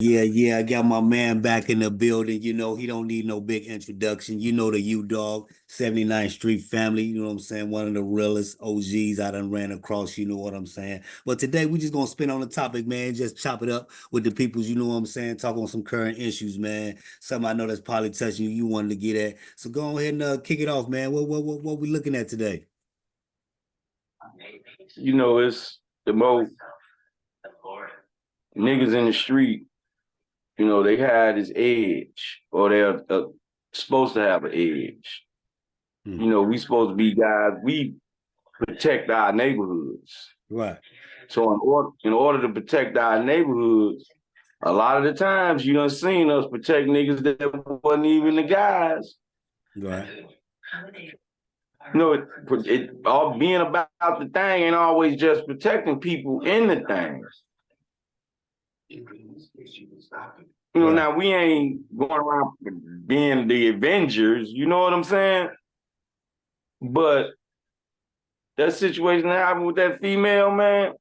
Yeah, I got my man back in the building. He don't need no big introduction. The U-Dog, 79th Street family, you know what I'm saying? One of the realest OGs I done ran across, you know what I'm saying? But today we just gonna spin on the topic, man. Just chop it up with the peoples, you know what I'm saying? Talk on some current issues, man. Something I know that's probably touching you wanted to get at. So go ahead and kick it off, man. What we looking at today? It's the most niggas in the street, they had this edge, or they're supposed to have an edge. Hmm. We supposed to be guys, we protect our neighborhoods. Right. So in order to protect our neighborhoods, a lot of the times you done seen us protect niggas that wasn't even the guys. Right. It all being about the thing ain't always just protecting people in the thing. Right. Now we ain't going around being the Avengers, you know what I'm saying? But that situation that happened with that female, man,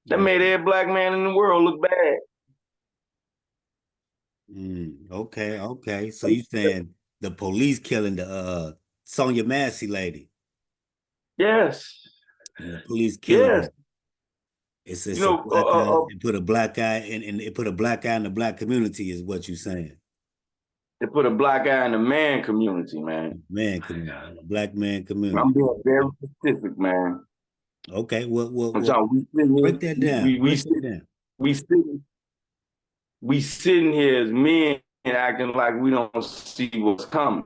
that Yeah. made every black man in the world look bad. Okay. So you saying the police killing the Sandra Massey lady, Yes, and the police killing yes. her. It's You it's a know, black guy. It put a black guy and it put a black guy in the black community is what you saying. they put a black guy in the man community, man. Man community, black man I'm community. being very specific, man. Okay, what what I'm what talking. We sitting here, break that down. Break that down. we sitting, we sitting here as men and acting like we don't see what's coming.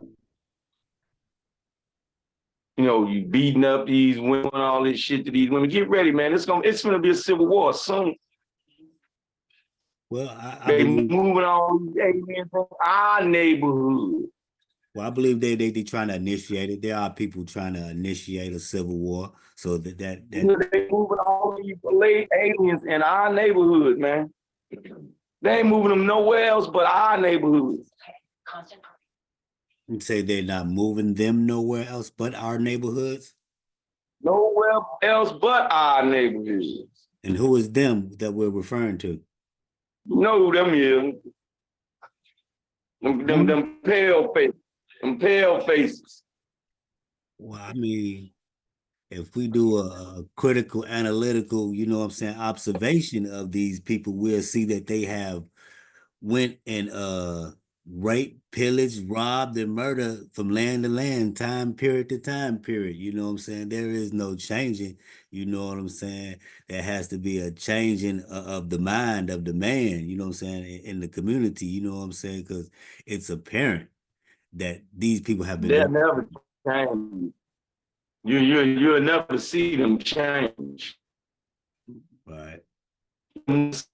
You beating up these women, all this shit to these women. Get ready, man. It's gonna be a civil war soon. Well, I They believe moving all these aliens from our neighborhood. well, I believe they trying to initiate it. There are people trying to initiate a civil war. So that They moving all these aliens in our neighborhood, man. They ain't moving them nowhere else but our neighborhood. you say they're not moving them nowhere else but our neighborhoods. Nowhere else but our neighborhood. And who is them that we're referring to? You know who them is? Them pale faces. Them pale faces. Well, I mean, if we do a critical, analytical, you know what I'm saying, observation of these people, we'll see that they have went and raped, pillaged, robbed, and murdered from land to land, time period to time period. You know what I'm saying? There is no changing, you know what I'm saying? There has to be a changing of the mind of the man, you know what I'm saying, in the community, you know what I'm saying? Because it's apparent that these people have been They'll doing never change. You'll never see them change. right, Change.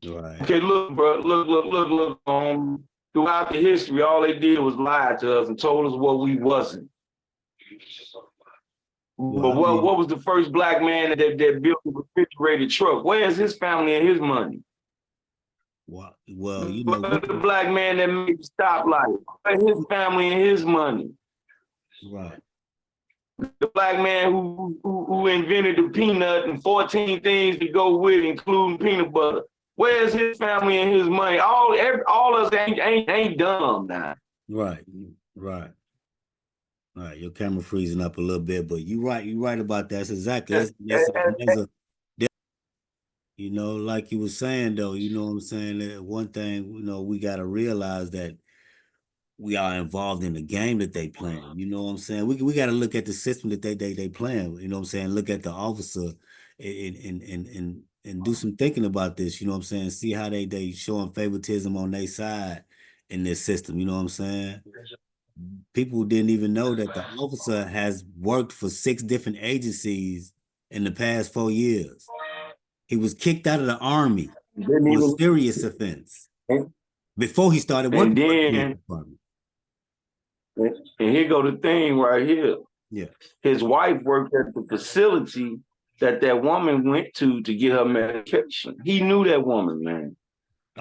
right. Okay, look, bro, look. Throughout the history, all they did was lie to us and told us what we wasn't. Well, But I what, mean, what was the first black man that built a refrigerated truck? Where's his family and his money? well, Where's the black man that made the stoplight? Where's his family and his money? right. The black man who invented the peanut and 14 things to go with, including peanut butter. Where's his family and his money? All us ain't dumb now. Right, right. All right, your camera freezing up a little bit, but you're right about that. That's exactly. Like you were saying though, you know what I'm saying? That one thing, we gotta realize that we are involved in the game that they playing. You know what I'm saying? We gotta look at the system that they playing, you know what I'm saying? Look at the officer and do some thinking about this, you know what I'm saying? See how they showing favoritism on their side in this system, you know what I'm saying? People didn't even know that the officer has worked for 6 different agencies in the past 4 years. He was kicked out of the army Didn't for a even serious offense and, before he started and working for the police then department. and here go the thing right here. Yeah. His wife worked at the facility that woman went to get her medication. He knew that woman, man.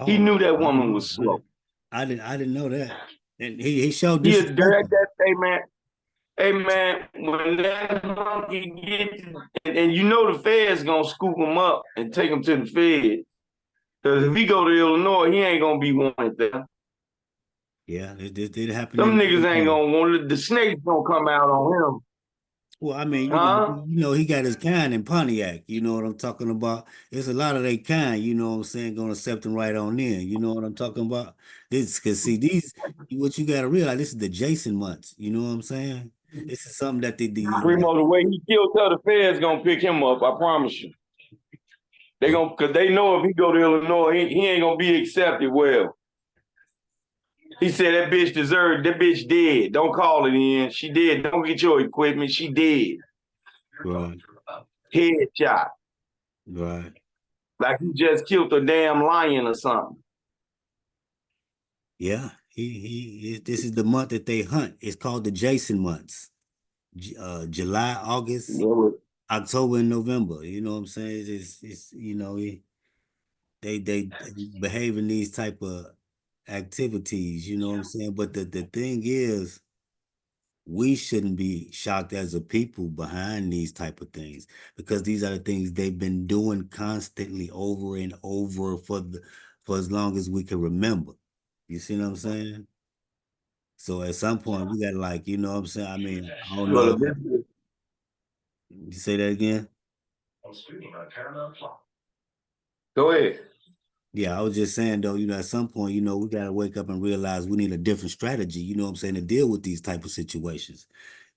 He Oh, knew that I didn't woman know. was slow. I didn't know that. And he showed He had disrespect. direct that, hey man, when that monkey gets, and you know the feds gonna scoop him up and take him to the feds. Because if he go to Illinois, he ain't gonna be wanted there. Yeah, this did happen Some in niggas ain't Illinois. gonna want it. The snakes gonna come out on him. Well, I mean, Huh? he got his kind in Pontiac. You know what I'm talking about? It's a lot of they kind. You know what I'm saying? Gonna accept them right on in. You know what I'm talking about? This because see these what you got to realize. This is the Jason months. You know what I'm saying? This is something that Primo, the way he killed her, the feds gonna pick him up. I promise you. They well, gonna, cause they know if he go to Illinois, he ain't gonna be accepted well. He said that bitch deserved. That bitch dead. Don't call it in. She dead. Don't get your equipment. She dead. right, Headshot. right. Like he just killed a damn lion or something. Yeah, this is the month that they hunt. It's called the Jason months. July, August, October, and November. You know what I'm saying? It's they behave in these type of activities. You know what I'm saying? But the thing is, we shouldn't be shocked as a people behind these type of things because these are the things they've been doing constantly over and over for as long as we can remember. You see what I'm saying? So at some point we gotta like, you know what I'm saying? I mean, I don't Well, know. You say that again? go ahead. Yeah, I was just saying though, at some point, we gotta wake up and realize we need a different strategy, you know what I'm saying, to deal with these type of situations.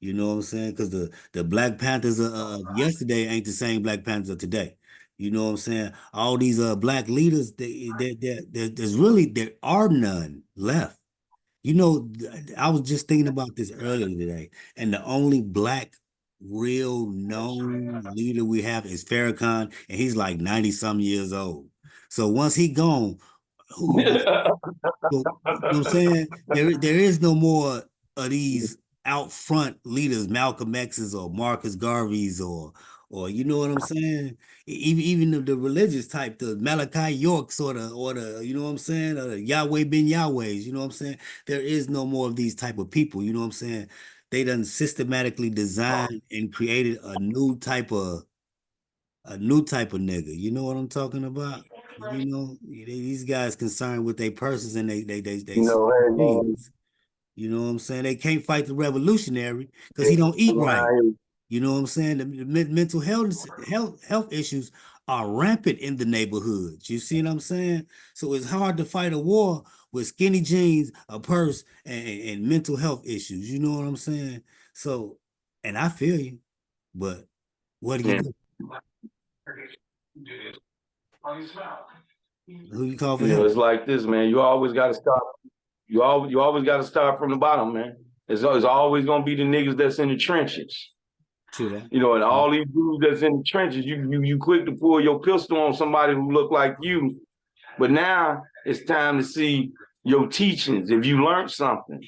You know what I'm saying? Because the Black Panthers of yesterday ain't the same Black Panthers of today. You know what I'm saying? All these black leaders, there's really there are none left. I was just thinking about this earlier today, and the only black real known leader we have is Farrakhan, and he's like 90 some years old. So once he gone, who you know what I'm saying? There is no more of these out front leaders, Malcolm X's or Marcus Garvey's or you know what I'm saying? Even the religious type, the Malachi York sort of or the you know what I'm saying, or the Yahweh Ben Yahweh's, you know what I'm saying? There is no more of these type of people, you know what I'm saying? They done systematically designed and created a new type of nigga. You know what I'm talking about? These guys concerned with their persons and they Hey man, things. You know what I'm saying? They can't fight the revolutionary because he don't eat right. You know what I'm saying? The mental health issues are rampant in the neighborhoods. You see what I'm saying? So it's hard to fight a war with skinny jeans, a purse, and mental health issues. You know what I'm saying? So, and I feel you, but what do you yeah. do? Who you call for You know, help? it's like this, man. You always got to start. You always got to start from the bottom, man. It's always gonna be the niggas that's in the trenches. True that. You know, and all these dudes that's in the trenches, you quick to pull your pistol on somebody who look like you. But now it's time to see your teachings. If you learned something,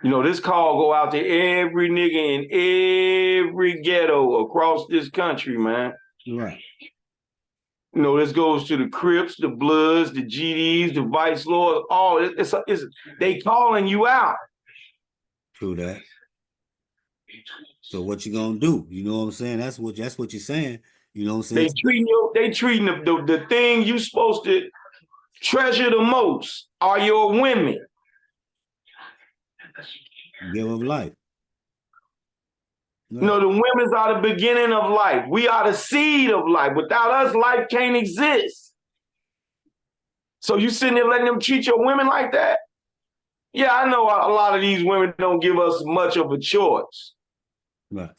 this call go out to every nigga in every ghetto across this country, man. Right. This goes to the Crips, the Bloods, the GDs, the Vice Lords. They calling you out. True that. So what you gonna do? You know what I'm saying? That's what you're saying. You know what I'm saying? They treating the thing you supposed to treasure the most are your women. Give of life. You Right. know, the women's are the beginning of life. We are the seed of life. Without us, life can't exist. So you sitting there letting them treat your women like that? Yeah, I know a lot of these women don't give us much of a choice, Right.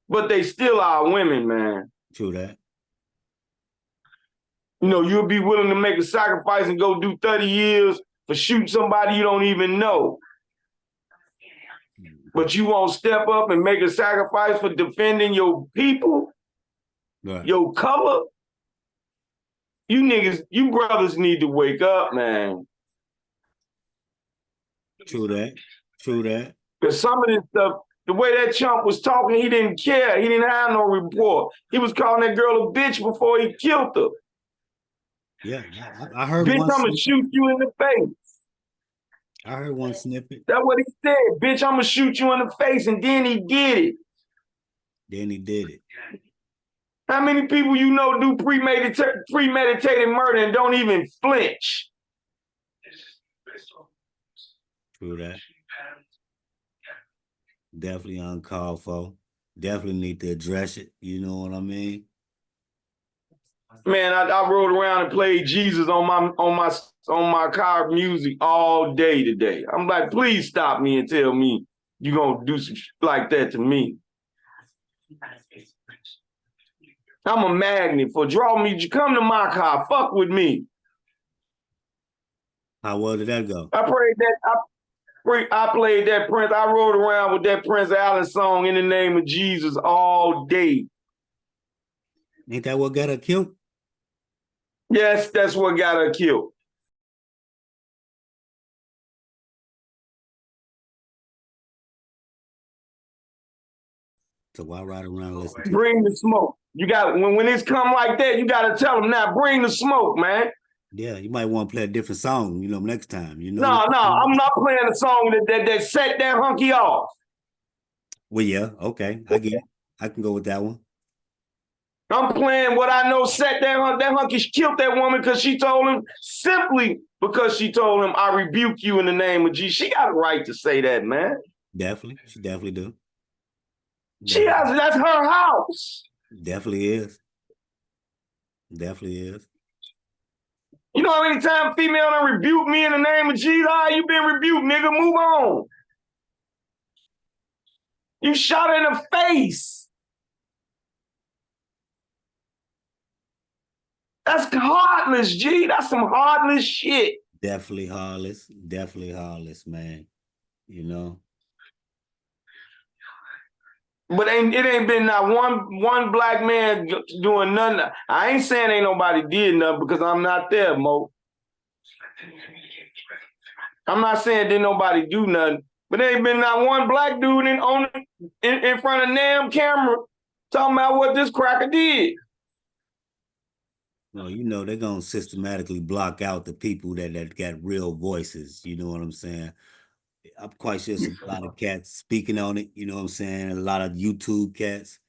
but they still are women, man. True that. You'll be willing to make a sacrifice and go do 30 years for shooting somebody you don't even know. But you won't step up and make a sacrifice for defending your people, Right. your color. You niggas, you brothers need to wake up, man. True that. True that. Because some of this stuff, the way that chump was talking, he didn't care. He didn't have no report. He was calling that girl a bitch before he killed her. Yeah, I heard Bitch, one I'm going to snippet. shoot you in the face. I heard one snippet. That's what he said. Bitch, I'm going to shoot you in the face. And then he did it. Then he did it. How many people you know do premeditated murder and don't even flinch? True that. Definitely uncalled for. Definitely need to address it. You know what I mean? Man, I rode around and played Jesus on my car music all day today. I'm like, please stop me and tell me you gonna do some shit like that to me. I'm a magnet for draw me. Come to my car, fuck with me. How well did that go? I prayed that. I played that Prince. I rode around with that Prince Allen song in the name of Jesus all day. Ain't that what got her killed? Yes, that's what got her killed. So why ride around and listen to it? Bring the smoke. You got when it's come like that, you got to tell them now. Bring the smoke, man. Yeah, you might want to play a different song, next time, No, I'm not playing a song that set that hunky off. Well, yeah, okay, I get it. I can go with that one. I'm playing what I know set that hunky killed that woman because she told him, simply because she told him, I rebuke you in the name of Jesus. She got a right to say that, man. Definitely. She definitely do. That's her house. Definitely is. Definitely is. You know how many times female done rebuke me in the name of Jesus? You been rebuked, nigga. Move on. You shot her in the face. That's heartless, G. That's some heartless shit. Definitely heartless. Definitely heartless, man. But it ain't been not one black man doing nothing. I ain't saying ain't nobody did nothing because I'm not there, Mo. I'm not saying didn't nobody do nothing, but there ain't been not one black dude in front of damn camera talking about what this cracker did. Well, they're gonna systematically block out the people that got real voices. You know what I'm saying? I'm quite sure some a lot of cats speaking on it. You know what I'm saying? A lot of YouTube cats.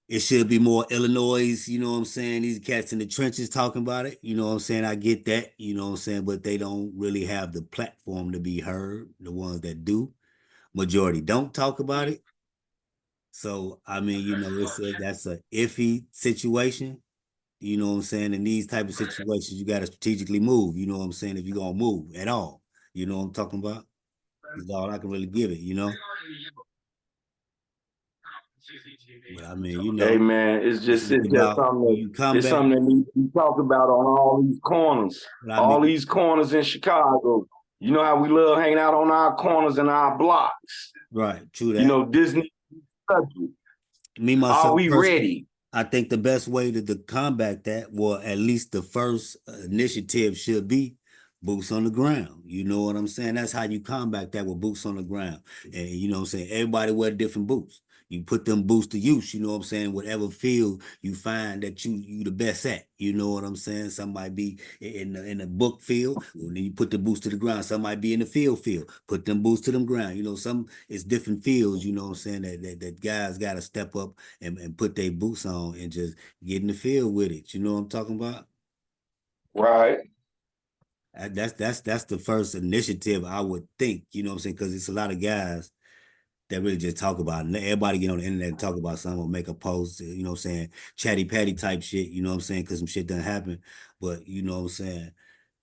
It should be more Illinois, you know what I'm saying? These cats in the trenches talking about it. You know what I'm saying? I get that, you know what I'm saying? But they don't really have the platform to be heard. The ones that do, majority don't talk about it. So I mean, that's a iffy situation. You know what I'm saying? In these type of situations, you got to strategically move. You know what I'm saying? If you're gonna move at all, you know what I'm talking about? Is all I can really give it. But I mean, Hey man, it's just about something when you come it's back. something that needs to be talked about on all these corners. I All mean, these corners in Chicago. You know how we love hanging out on our corners and our blocks. right, true that. Disney country. Me Are myself we personally, ready? I think the best way to combat that, well, at least the first initiative should be boots on the ground. You know what I'm saying? That's how you combat that, with boots on the ground. And you know what I'm saying? Everybody wear different boots. You put them boots to use, you know what I'm saying? Whatever field you find that you the best at, you know what I'm saying? Some might be in the book field, and then you put the boots to the ground. Some might be in the field. Put them boots to them ground. Some it's different fields, you know what I'm saying, that guys gotta step up and put their boots on and just get in the field with it. You know what I'm talking about? Right. That's the first initiative I would think, you know what I'm saying? Because it's a lot of guys that really just talk about it. Everybody get on the internet and talk about something or make a post, you know what I'm saying? Chatty patty type shit, you know what I'm saying? Because some shit doesn't happen. But you know what I'm saying?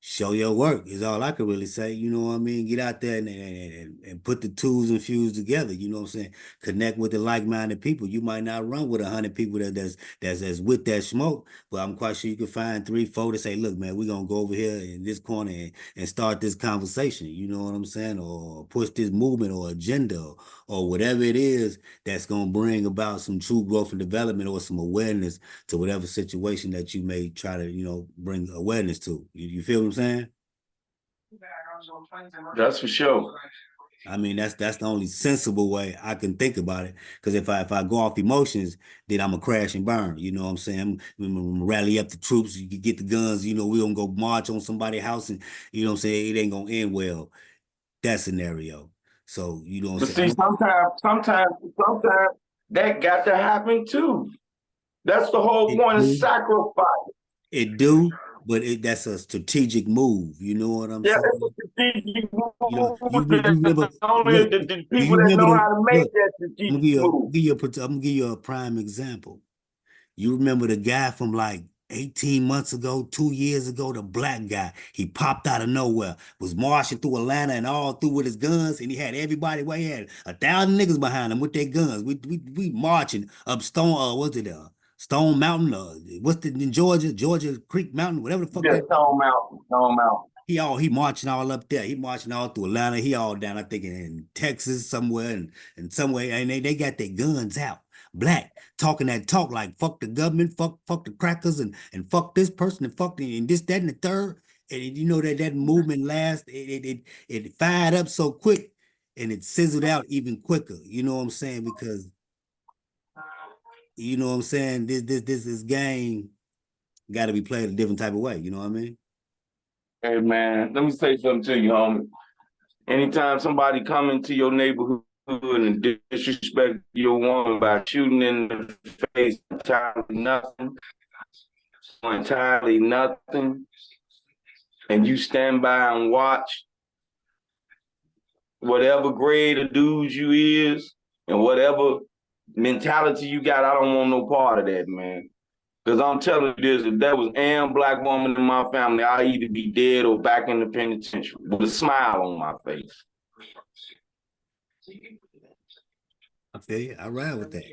Show your work is all I could really say. You know what I mean? Get out there and put the tools and fuse together. You know what I'm saying? Connect with the like-minded people. You might not run with 100 people that's with that smoke, but I'm quite sure you can find 3, 4 to say, look, man, we're gonna go over here in this corner and start this conversation. You know what I'm saying? Or push this movement or agenda or whatever it is that's gonna bring about some true growth and development or some awareness to whatever situation that you may try to, bring awareness to. You feel what I'm saying? That's for sure. I mean, that's the only sensible way I can think about it. Because if I go off emotions, then I'm a crash and burn. You know what I'm saying? I'm gonna rally up the troops. You can get the guns. We gonna go march on somebody's house, and you know what I'm saying. It ain't gonna end well. That scenario. So you know what But I'm see, saying. sometimes that got to happen too. That's the whole It point of do, sacrifice. it do, but that's a strategic move. You know what I'm Yeah, it's saying? a strategic You know, move you remember, that only look, the do people you that remember know the, how to make look, that strategic move. I'm gonna give you a prime example. You remember the guy from like 18 months ago, 2 years ago, the black guy. He popped out of nowhere, was marching through Atlanta and all through with his guns, and he had everybody where he had 1,000 niggas behind him with their guns. We marching up Stone Mountain, what's the in Georgia Creek Mountain, whatever the fuck Yeah, that. Stone Mountain, Stone Mountain. He marching all up there. He marching all through Atlanta. He all down, I think, in Texas somewhere and somewhere. And they got their guns out. Black talking that talk like fuck the government, fuck the crackers, and fuck this person and and this, that, and the third. And you know that movement last, it fired up so quick and it sizzled out even quicker. You know what I'm saying? Because you know what I'm saying, this game got to be played a different type of way. You know what I mean? Hey man, let me say something to you, homie. Anytime somebody come into your neighborhood and disrespect your woman by shooting in the face, entirely nothing, and you stand by and watch, whatever grade of dudes you is, and whatever mentality you got, I don't want no part of that, man. Because I'm telling you this, if there was any black woman in my family, I'd either be dead or back in the penitentiary with a smile on my face. I feel you. I ride with that.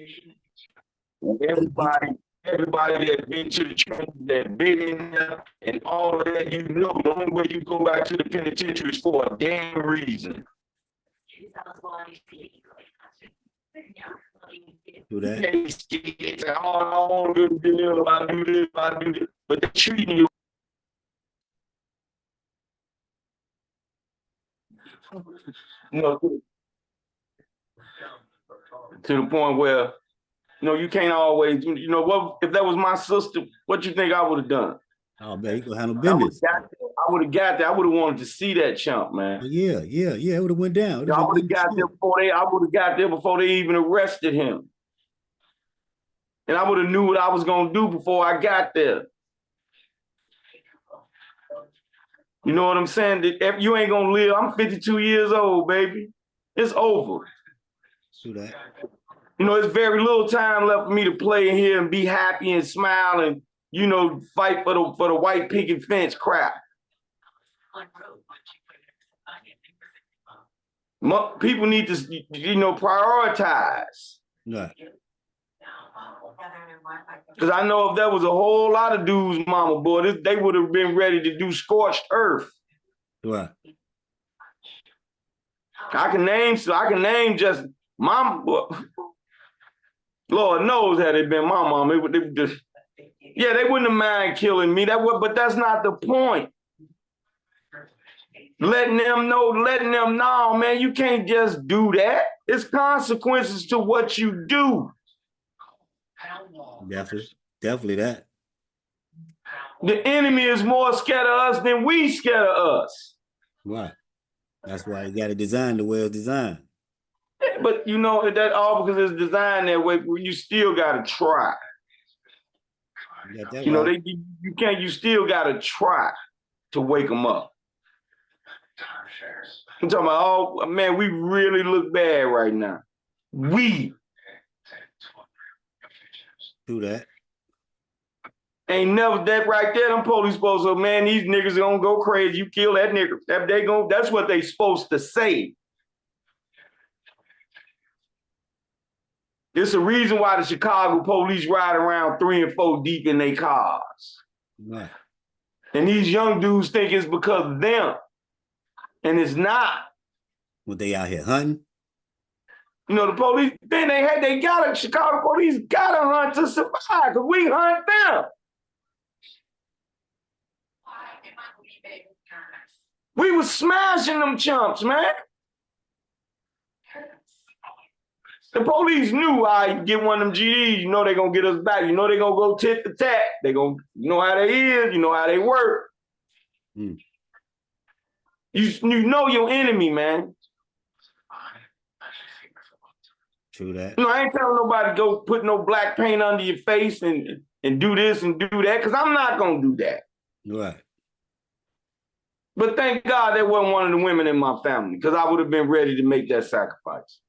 Everybody, everybody that been to the church, that been in there, and all of that, you know, the only way you go back to the penitentiary is for a damn reason. Do that. I want to do this, I do this, I do this, but they're treating you. You know, to the point where, you know, you can't always, you know, what if that was my sister, what you think I would have done? Oh man, he gonna handle I would business. have got there. I would have wanted to see that chump, man. Oh, yeah. It would have went down. It would have I been would have good got there shit. before I would have got there before they even arrested him. And I would have knew what I was gonna do before I got there. You know what I'm saying? If you ain't gonna live, I'm 52 years old, baby. It's over. Do that. You know, it's very little time left for me to play in here and be happy and smile and, you know, fight for the white picket fence crap. People need to, you know, prioritize. Right. Because I know if there was a whole lot of dudes, mama boy, they would have been ready to do scorched earth. Right. I can name just mom. Lord knows had it been my mom, it would just, yeah, they wouldn't have mind killing me. But that's not the point. Letting them know, man, you can't just do that. It's consequences to what you do. Definitely that. The enemy is more scared of us than we scared of us. Right. That's why you got to design the way it's designed. But you know that all because it's designed that way. You still got to try. You got that You know right. you can't. You still got to try to wake them up. I'm talking about, oh man, we really look bad right now. We Do that. ain't never that right there. Them police supposed to, man, these niggas gonna go crazy. You kill that nigga. That's what they supposed to say. It's a reason why the Chicago police ride around 3 and 4 deep in their cars. Right. And these young dudes think it's because of them. And it's not. When they out here hunting. You know, the police, then they got Chicago police got to hunt to survive, because we hunt them. We was smashing them chumps, man. The police knew I get one of them GDs, you know they're gonna get us back. You know they're gonna go tit for tat. They gonna, you know how they is, you know how they work. Mm. You know your enemy, man. True that. You know, I ain't telling nobody to go put no black paint under your face and do this and do that, because I'm not gonna do that. Right. But thank God that wasn't one of the women in my family, because I would have been ready to make that sacrifice.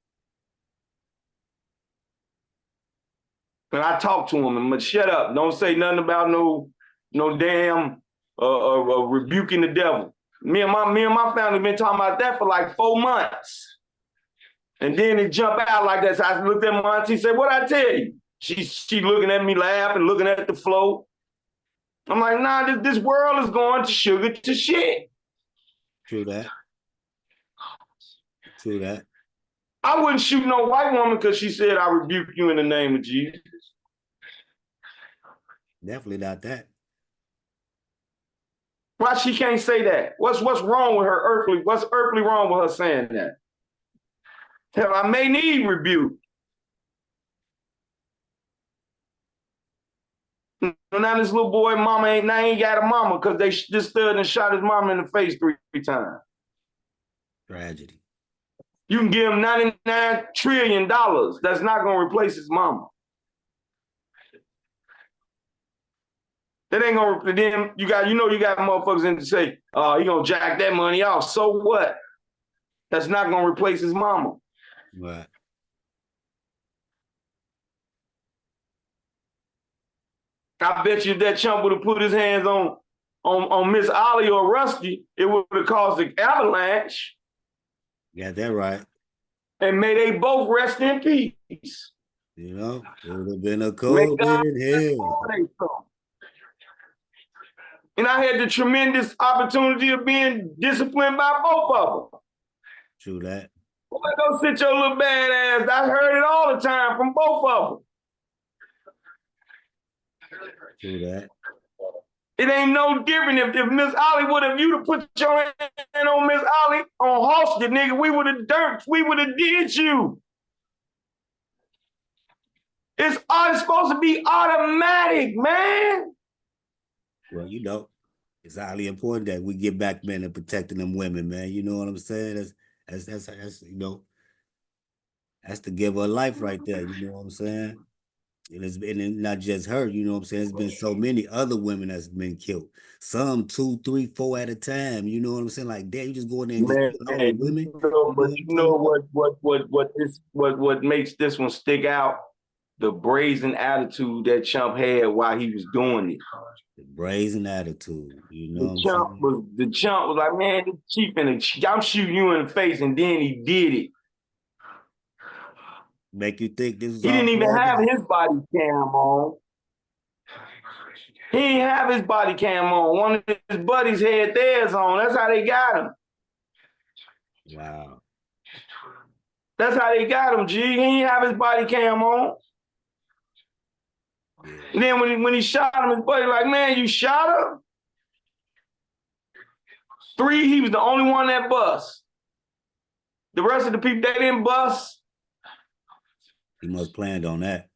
And I talked to him and but shut up. Don't say nothing about no damn rebuking the devil. Me and my family been talking about that for like 4 months. And then it jump out like that. So I looked at my auntie and said, "What I tell you?" She looking at me laughing, looking at the floor. I'm like, nah, this world is going to sugar to shit. True that. True that. I wouldn't shoot no white woman because she said, "I rebuke you in the name of Jesus." Definitely not that. Why she can't say that? What's wrong with her earthly? What's earthly wrong with her saying that? Hell, I may need rebuke. Now this little boy mama ain't got a mama because they just stood and shot his mama in the face 3 times. Tragedy. You can give him $99 trillion. That's not going to replace his mama. That ain't going to, then you got motherfuckers in to say, "Oh, you going to jack that money off." So what? That's not going to replace his mama. Right. I bet you that chump would have put his hands on Miss Ollie or Rusty, it would have caused an avalanche. Got that right. And may they both rest in peace. You know, it would have been a cold day in hell. And I had the tremendous opportunity of being disciplined by both of them. True that. Boy, go sit your little bad ass. I heard it all the time from both of them. True that. It ain't no different if Miss Ollie would have, you'd have put your hand on Miss Ollie on Halsted, nigga, we would have did you. It's supposed to be automatic, man. Well, you know, it's highly important that we get back, man, and protecting them women, man. You know what I'm saying? That's you know, that's to give her life right there. You know what I'm saying? And it's not just her, you know what I'm saying? There's been so many other women that's been killed. Some 2, 3, 4 at a time. You know what I'm saying? Like, damn, you just go in there and just Man, kill all the women. What makes this one stick out? The brazen attitude that chump had while he was doing it. The brazen attitude, you know The chump was like, "Man, the chief I'm shooting you in the face," and then he did it. Make you think this is He didn't even have his body cam on. He didn't have his body cam on. One of his buddies had theirs on. That's how they got him. Wow. That's how they got him, G. He didn't have his body cam on. Yeah. And then when he shot him, his buddy like, "Man, you shot her?" 3, he was the only one that bust. The rest of the people, they didn't bust. He must planned on that.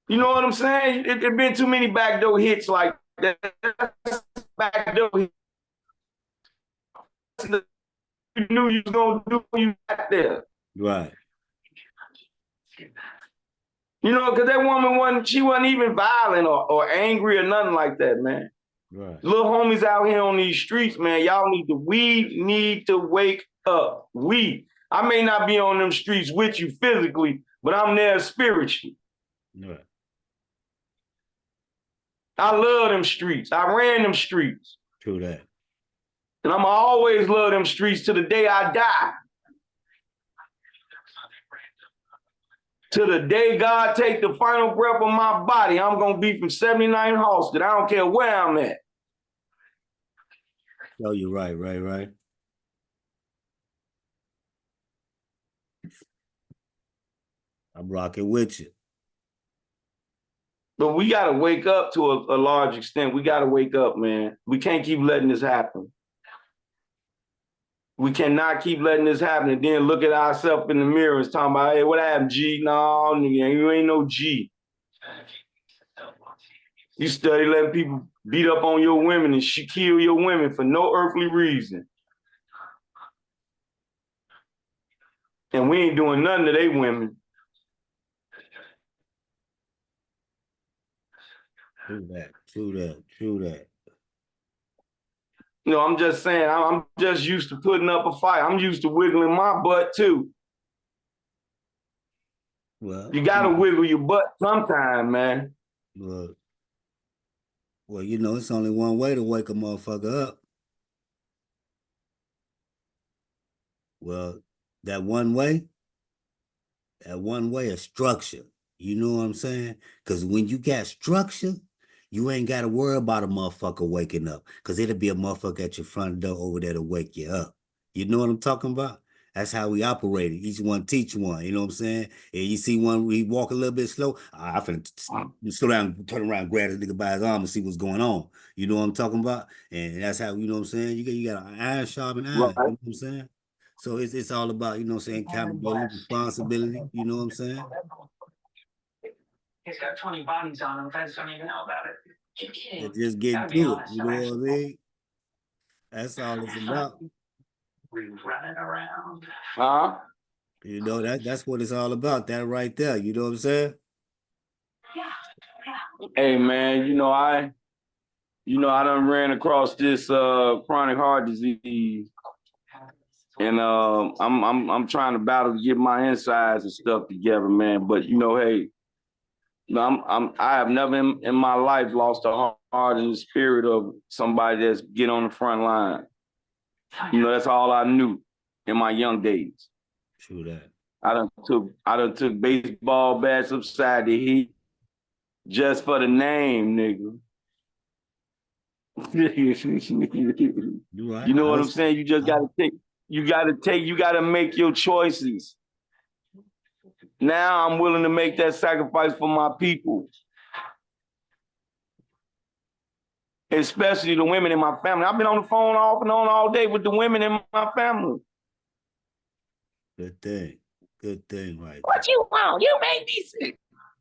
You know what I'm saying? It been too many backdoor hits like that. Backdoor hits. You knew you was gonna do when you got there. Right. You know, because that woman wasn't even violent or angry or nothing like that, man. Right. Little homies out here on these streets, man, we need to wake up. I may not be on them streets with you physically, but I'm there spiritually. Right. I love them streets. I ran them streets. True that. And I'm always love them streets to the day I die. To the day God take the final breath of my body, I'm going to be from 79 Halsted. I don't care where I'm at. Oh, you're right. I'm rocking with you. But we got to wake up to a large extent. We got to wake up, man. We can't keep letting this happen. We cannot keep letting this happen and then look at ourselves in the mirror and talking about, "Hey, what happened, G?" No, nigga, you ain't no G. You study letting people beat up on your women and kill your women for no earthly reason. And we ain't doing nothing to they women. True that. True that. True that. You know, I'm just saying, I'm just used to putting up a fight. I'm used to wiggling my butt too. Well, You gotta wiggle your butt sometime, man. well, well, you know, it's only one way to wake a motherfucker up. Well, that one way, that one way is structure. You know what I'm saying? Because when you got structure, you ain't got to worry about a motherfucker waking up. Because it'll be a motherfucker at your front door over there to wake you up. You know what I'm talking about? That's how we operate it. Each one teach one. You know what I'm saying? And you see one, we walk a little bit slow. I finna slow down, turn around, grab this nigga by his arm and see what's going on. You know what I'm talking about? And that's how, you know what I'm saying? You got an iron sharpen iron. You Right. know what I'm saying? So it's all about, you know what I'm saying, accountability, responsibility, you know what I'm saying? He's got 20 bodies on him. Feds don't even know about it. You're And kidding. just getting Gotta be to it, honest. you know what I mean? That's all it's about. We running around. Huh? You know, that's what it's all about, that right there. You know what I'm saying? Yeah. Hey man, I done ran across this chronic heart disease, and I'm trying to battle to get my insides and stuff together, man. But hey, I have never in my life lost a heart and the spirit of somebody that's get on the front line. That's all I knew in my young days. True that. I done took baseball bats upside the head just for the name, nigga. You right. You know what I'm saying? You just gotta you gotta make your choices. Now I'm willing to make that sacrifice for my people. Especially the women in my family. I've been on the phone off and on all day with the women in my family. Good thing. Good thing right What you want? You made me sick.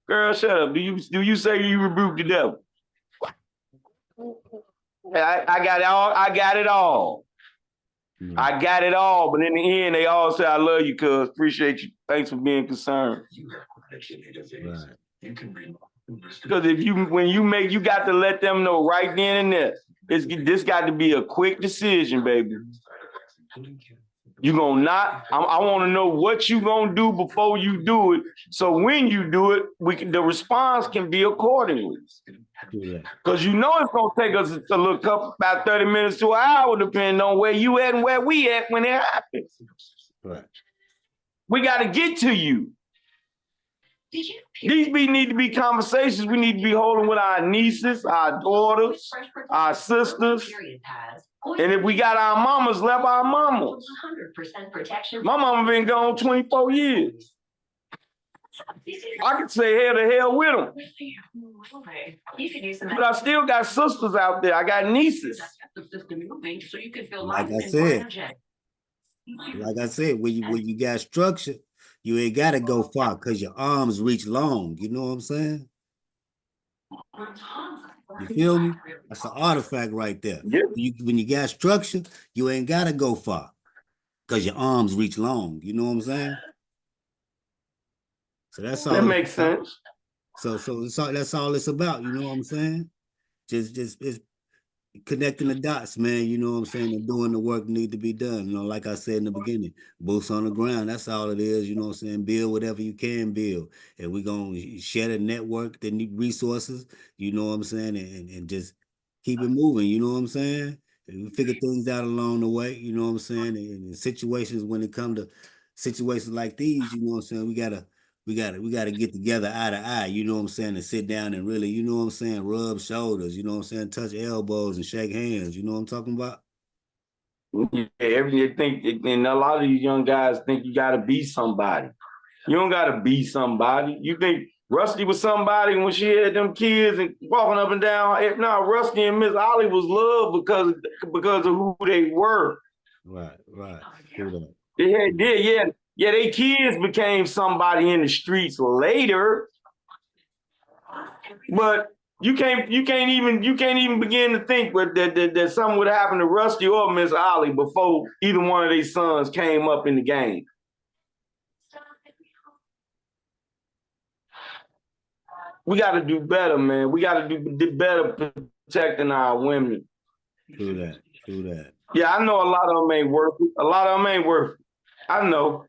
Girl, shut up. Do you say you rebuke the devil? I got it all. I got it all. there. I got it all, but in the end, they all say, I love you, cuz. Appreciate you. Thanks for being concerned. Right. Because you got to let them know right then and there. This got to be a quick decision, baby. You gonna not, I want to know what you gonna do before you do it. So when you do it, the response can be accordingly. True that. Because it's gonna take us a little couple, about 30 minutes to an hour, depending on where you at and where we at when it happens. Right. We got to get to you. These need to be conversations we need to be holding with our nieces, our daughters, our sisters. And if we got our mamas, left our mamas. My mama been gone 24 years. I could say hell to hell with them. But I still got sisters out there. I got nieces. Like I said, when you got structure, you ain't gotta go far because your arms reach long. You know what I'm saying? You feel me? That's an artifact right there. Yeah. When you got structure, you ain't gotta go far because your arms reach long. You know what I'm saying? So that's That all it's makes about. sense. That's all it's about. You know what I'm saying? Just it's connecting the dots, man. You know what I'm saying? And doing the work need to be done. Like I said in the beginning, boots on the ground. That's all it is. You know what I'm saying? Build whatever you can build. And we're gonna share the network, the resources, you know what I'm saying, and just keep it moving, you know what I'm saying? And we figure things out along the way, you know what I'm saying? And in situations when it comes to situations like these, you know what I'm saying, we gotta get together eye to eye, you know what I'm saying, and sit down and really, you know what I'm saying, rub shoulders, you know what I'm saying, touch elbows and shake hands, you know what I'm talking about? Yeah, they think, and a lot of these young guys think you got to be somebody. You don't got to be somebody. You think Rusty was somebody when she had them kids and walking up and down? No, Rusty and Miss Ollie was loved because of who they were. Right. True that. Yeah. They kids became somebody in the streets later, but you can't even begin to think that something would happen to Rusty or Miss Ollie before either one of their sons came up in the game. we got to do better, man. We got to do better protecting our women. True that. True that. Yeah, I know a lot of them ain't worth it. A lot of them ain't worth it. I know,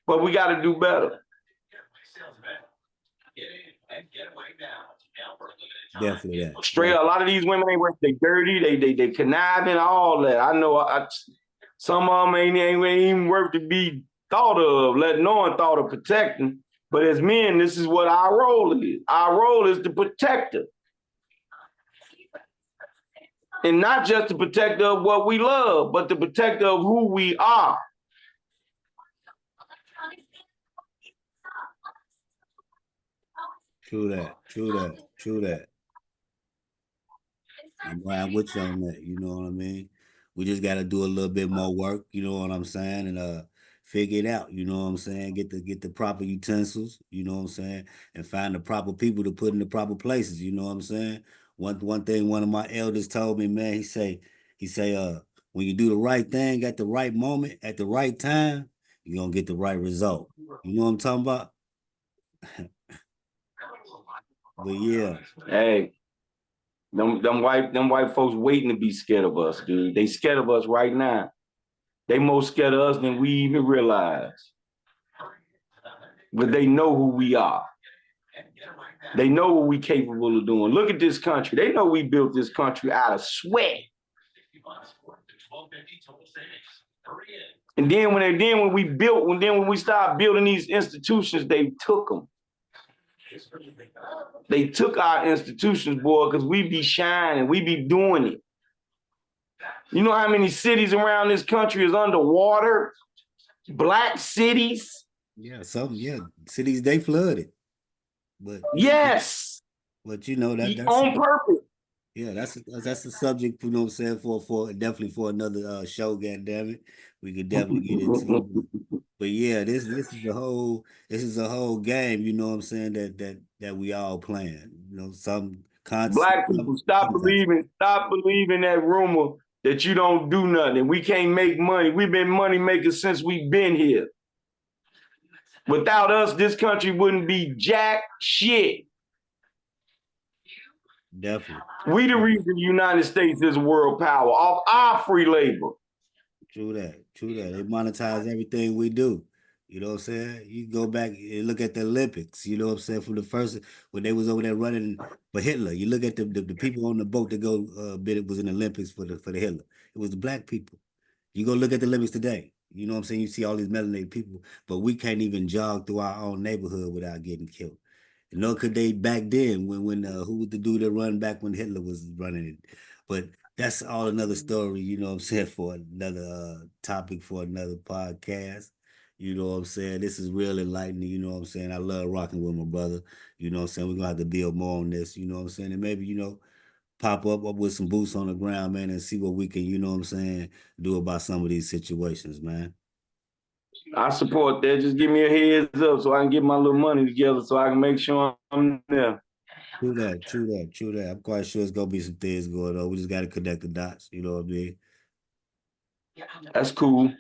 but we got to do better. Definitely that. Straight up, a lot of these women ain't worth. They dirty. They conniving, all that. I know. Some of them ain't even worth to be thought of, let alone thought of protecting. But as men, this is what our role is. Our role is to protect her. And not just to protect of what we love, but to protect of who we are. True that. True that. True that. I'm right with you on that. You know what I mean? We just got to do a little bit more work. You know what I'm saying? And figure it out. You know what I'm saying? Get the proper utensils. You know what I'm saying? And find the proper people to put in the proper places. You know what I'm saying? One thing one of my elders told me, man. He say, when you do the right thing at the right moment at the right time, you're gonna get the right result. You know what I'm talking about? But yeah. Hey, them white folks waiting to be scared of us, dude. They scared of us right now. They more scared of us than we even realize. But they know who we are. They know what we capable of doing. Look at this country. They know we built this country out of sweat. And then when we started building these institutions, they took them. They took our institutions, boy, because we be shining, we be doing it. You know how many cities around this country is underwater? Black cities? Yeah, cities they flooded. But yes. But you know that's on purpose. Yeah, that's a subject, you know what I'm saying, for definitely for another show, goddammit. We could definitely get into it. But yeah, this is a whole game, you know what I'm saying, that we all playing. You know, some Black people, stop believing that rumor that you don't do nothing. We can't make money. We've been money makers since we've been here. Without us, this country wouldn't be jack shit. Definitely. We the reason the United States is world power off our free labor. True that. True that. They monetize everything we do. You know what I'm saying? You go back and look at the Olympics, you know what I'm saying, from the first when they was over there running for Hitler. You look at the people on the boat that go it was in the Olympics for the Hitler. It was the black people. You go look at the Olympics today. You know what I'm saying? You see all these melanated people, but we can't even jog through our own neighborhood without getting killed. Nor could they back then when who was the dude that run back when Hitler was running it. But that's all another story, you know what I'm saying, for another topic for another podcast. You know what I'm saying? This is real enlightening, you know what I'm saying? I love rocking with my brother. You know what I'm saying? We're gonna have to build more on this, you know what I'm saying? And maybe, pop up with some boots on the ground, man, and see what we can, you know what I'm saying, do about some of these situations, man. I support that. Just give me a heads up so I can get my little money together so I can make sure I'm there. True that, true that, true that. I'm quite sure it's gonna be some things going on. We just gotta connect the dots, you know what I mean? That's cool.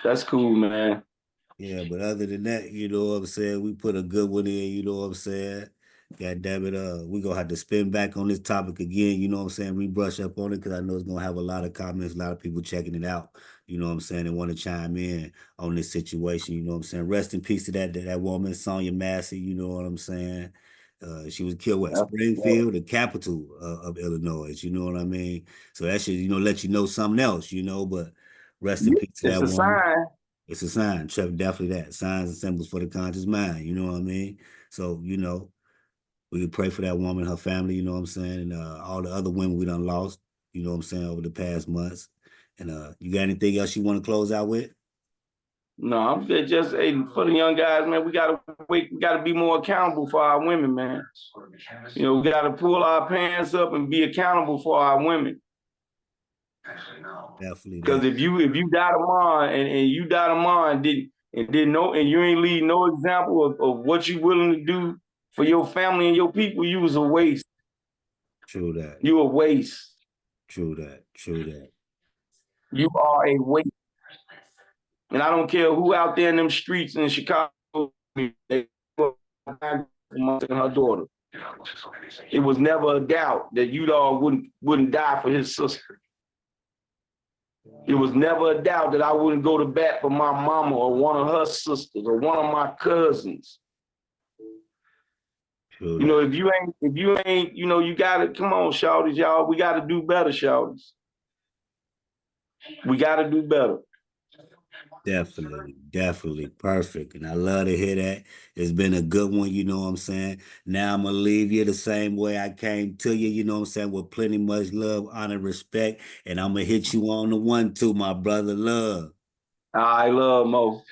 That's cool, man. Yeah, but other than that, you know what I'm saying, we put a good one in, you know what I'm saying? God damn it, we gonna have to spin back on this topic again, you know what I'm saying? Rebrush up on it because I know it's gonna have a lot of comments, a lot of people checking it out, you know what I'm saying, and want to chime in on this situation, you know what I'm saying? Rest in peace to that woman, Sandra Massey, you know what I'm saying? She was killed at Springfield, the capital of Illinois, you know what I mean? So that should, let you know something else, but rest in peace to It's that a woman. sign. It's a sign, definitely that. Signs and symbols for the conscious mind, you know what I mean? So, we can pray for that woman, her family, you know what I'm saying, and all the other women we done lost, you know what I'm saying, over the past months. And you got anything else you want to close out with? No, I'm just for the young guys, man. We gotta be more accountable for our women, man. We gotta pull our pants up and be accountable for our women. Definitely. Because if you die tomorrow and you die tomorrow and you ain't leave no example of what you willing to do for your family and your people, you was a waste. True that. You a waste. True that. True that. You are a waste. And I don't care who out there in them streets in Chicago, they and her daughter. It was never a doubt that U-Dog wouldn't die for his sister. It was never a doubt that I wouldn't go to bat for my mama or one of her sisters or one of my cousins. True You know, that. if you ain't, you know, you gotta come on, shawties, y'all. We gotta do better, shawties. We gotta do better. Definitely, definitely perfect. And I love to hear that. It's been a good one, you know what I'm saying? Now I'm gonna leave you the same way I came to you, you know what I'm saying, with plenty much love, honor, respect. And I'm gonna hit you on the 1, 2, my brother. Love. I love Mo.